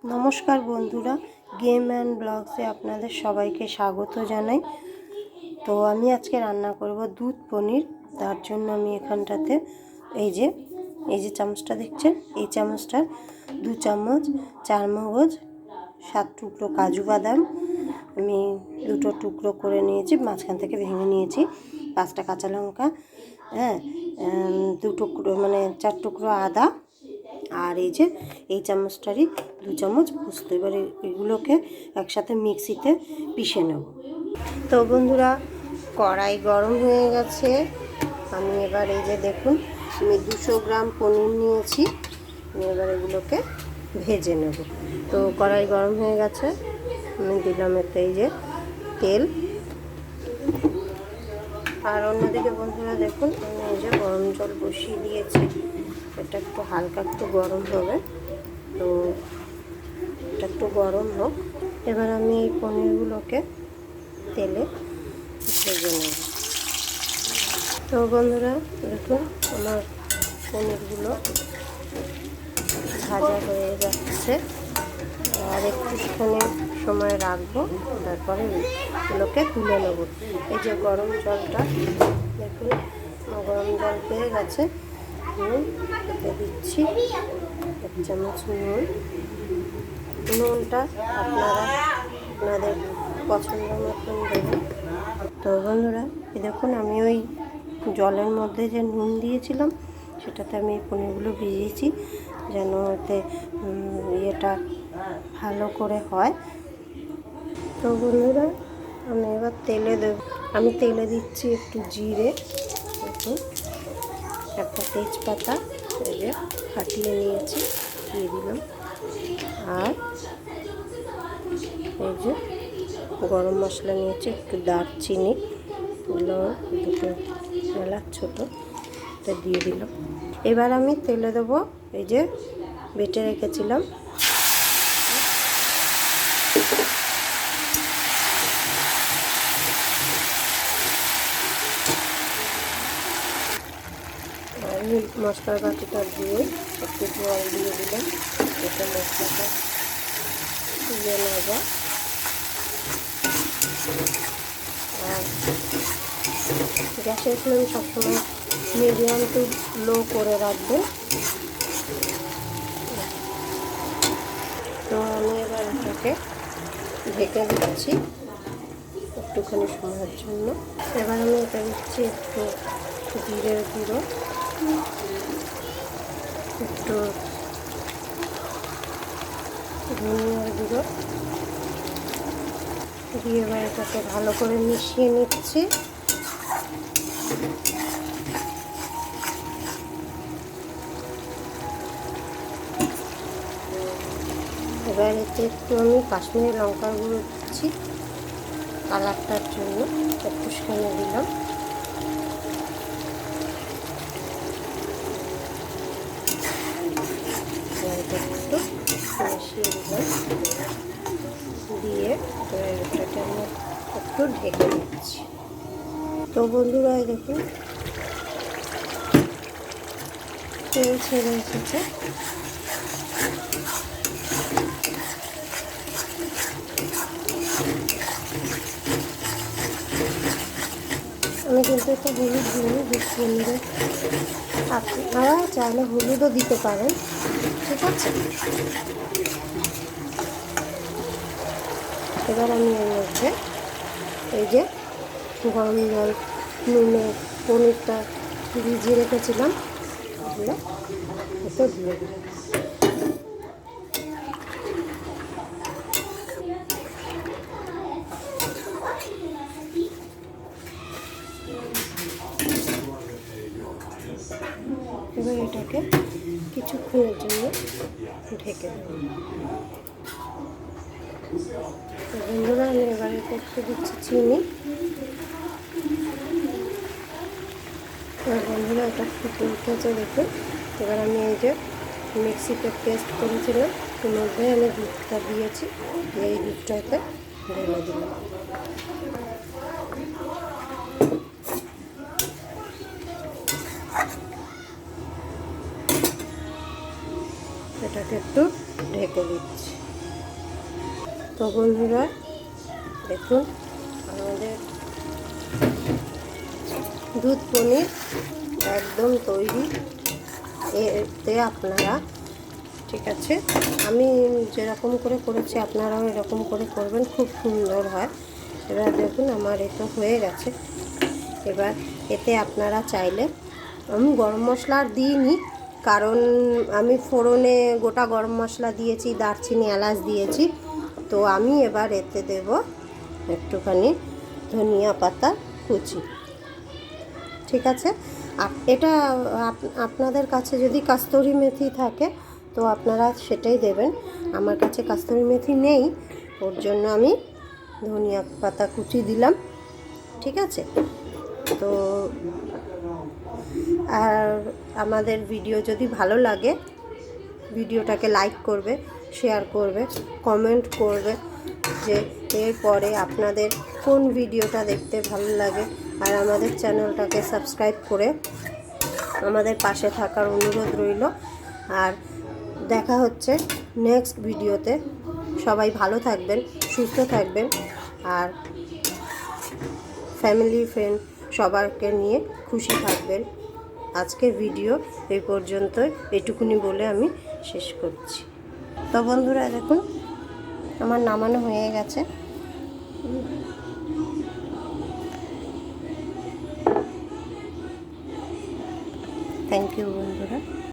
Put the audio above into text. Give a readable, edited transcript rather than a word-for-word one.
নমস্কার বন্ধুরা, game and ব্লগসে আপনাদের সবাইকে স্বাগত জানাই। তো আমি আজকে রান্না করব দুধ পনির। তার জন্য আমি এখানটাতে এই যে চামচটা দেখছেন, এই চামচটার 2 চামচ চারমগজ, 7 টুকরো কাজু বাদাম আমি 2টো টুকরো করে নিয়েছি, মাঝখান থেকে ভেঙে নিয়েছি, 5টা কাঁচা লঙ্কা, 2 টুকরো মানে 4 টুকরো আদা, আর এই চামচটারই 2 চামচ পোস্ত। এবার এগুলোকে একসাথে মিক্সিতে পিষে নেব। তো বন্ধুরা, কড়াই গরম হয়ে গেছে। আমি এবার দেখুন, আমি 200 গ্রাম পনির নিয়েছি। আমি এবার এগুলোকে ভেজে নেব। তো কড়াই গরম হয়ে গেছে, আমি দিলাম এতে তেল। আর অন্যদিকে বন্ধুরা দেখুন, আমি গরম জল বসিয়ে দিয়েছি। এটা একটু হালকা একটু গরম হবে, তো এটা একটু গরম হোক। এবার আমি এই পনিরগুলোকে তেলে ভেজে নেব। তো বন্ধুরা দেখুন, আমার পনিরগুলো ভাজা হয়ে যাচ্ছে। আর একটুখানি সময় রাখবো, তারপরে এগুলোকে তুলে নেব। এই যে গরম জলটা দেখুন, গরম জল পেয়ে গেছে। নুন এতে দিচ্ছি 1 চামচ নুন। নুনটা আপনাদের পছন্দ মতন দেবেন। তো বন্ধুরা, দেখুন, আমি ওই জলের মধ্যে যে নুন দিয়েছিলাম সেটাতে আমি এই পনিরগুলো ভিজিয়েছি, যেন এতে ইয়েটা ভালো করে হয়। তো বন্ধুরা, আমি এবার তেলে দেব। আমি তেলে দিচ্ছি একটু জিরে, দেখুন, একটা তেজপাতা ফাটিয়ে নিয়েছি, দিয়ে দিলাম। আর গরম মশলা নিয়েছি, একটু দারচিনি, দুটো এলাচ ছোটো, এটা দিয়ে দিলাম। এবার আমি তেলে দেবো বেটে রেখেছিলাম মশলার বাটিটা দিয়ে একটু জল দিয়ে দিলাম, যাতে মশলাটা তুলে না যায়। আর গ্যাসের ফ্লেম সবসময় মিডিয়াম টু লো করে রাখবেন। তো আমি এবার এটাকে ঢেকে দিচ্ছি একটুখানি সময়ের জন্য। এবার আমি এটা দিচ্ছি একটু জিরের গুঁড়ো, একটু ধনিয়ার গুঁড়ো দিয়ে এবার এটাকে ভালো করে মিশিয়ে নিচ্ছি। এবার এতে একটু আমি কাশ্মীরি লঙ্কার গুঁড়ো দিচ্ছি কালারটার জন্য, একটুখানি দিলাম। একটু মিশিয়ে দিলাম, দিয়ে এটাকে আমি একটু ঢেকে দিচ্ছি। তো বন্ধুরা, দেখুন, তেল ছেড়ে এসেছে। আমি কিন্তু একটু হলুদ দিই দুধ পনিরে, আপনারা চাইলে হলুদও দিতে পারেন, ঠিক আছে। এবার আমি এর মধ্যে গরম জল, নুনে পনিরটা ভিজিয়ে রেখেছিলাম, এগুলো এতে দিয়ে দিই। এবার এটাকে কিছুক্ষণের জন্য ঢেকে দেব। বন্ধুরা, আমি এবারে একটু দিচ্ছি চিনি। বন্ধুরা, এটা ফুটে উঠেছে দেখুন। এবার আমি মিক্সিতে পেস্ট করেছিলাম, এর মধ্যে আমি দুধটা দিয়েছি, এই দুধটাতে ঢেলে দিলাম। এটাকে একটু ঢেকে দিচ্ছি। তো বন্ধুরা দেখুন আমাদের দুধ পনির একদম তৈরি। এতে আপনারা, ঠিক আছে, আমি যেরকম করে করেছি আপনারাও এরকম করে করবেন, খুব সুন্দর হয়। এবার দেখুন আমার এটা হয়ে গেছে। এবার এতে আপনারা চাইলে, আমি গরম মশলা আর দিইনি, কারণ আমি ফোড়নে গোটা গরম মশলা দিয়েছি, দারচিনি এলাচ দিয়েছি। তো আমি এবার এতে দেব একটুখানি ধনিয়া পাতা কুচি, ঠিক আছে। এটা আপনাদের কাছে যদি কাস্তুরি মেথি থাকে তো আপনারা সেটাই দেবেন। আমার কাছে কাস্তুরি মেথি নেই, ওর জন্য আমি ধনিয়া পাতা কুচি দিলাম, ঠিক আছে। তো আর আমাদের ভিডিও যদি ভালো লাগে ভিডিওটাকে লাইক করবে, শেয়ার করবে, কমেন্ট করবে যে এরপরে আপনাদের কোন ভিডিওটা দেখতে ভালো লাগে। আর আমাদের চ্যানেলটাকে সাবস্ক্রাইব করে আমাদের পাশে থাকার অনুরোধ রইল। আর দেখা হচ্ছে নেক্সট ভিডিওতে। সবাই ভালো থাকবেন, সুস্থ থাকবেন, আর ফ্যামিলি ফ্রেন্ড সবাইকে নিয়ে খুশি থাকবেন। আজকের ভিডিও এই পর্যন্তই, এটুকুনি বলে আমি শেষ করছি। তো বন্ধুরা দেখুন আমার নামানো হয়ে গেছে। থ্যাংক ইউ বন্ধুরা।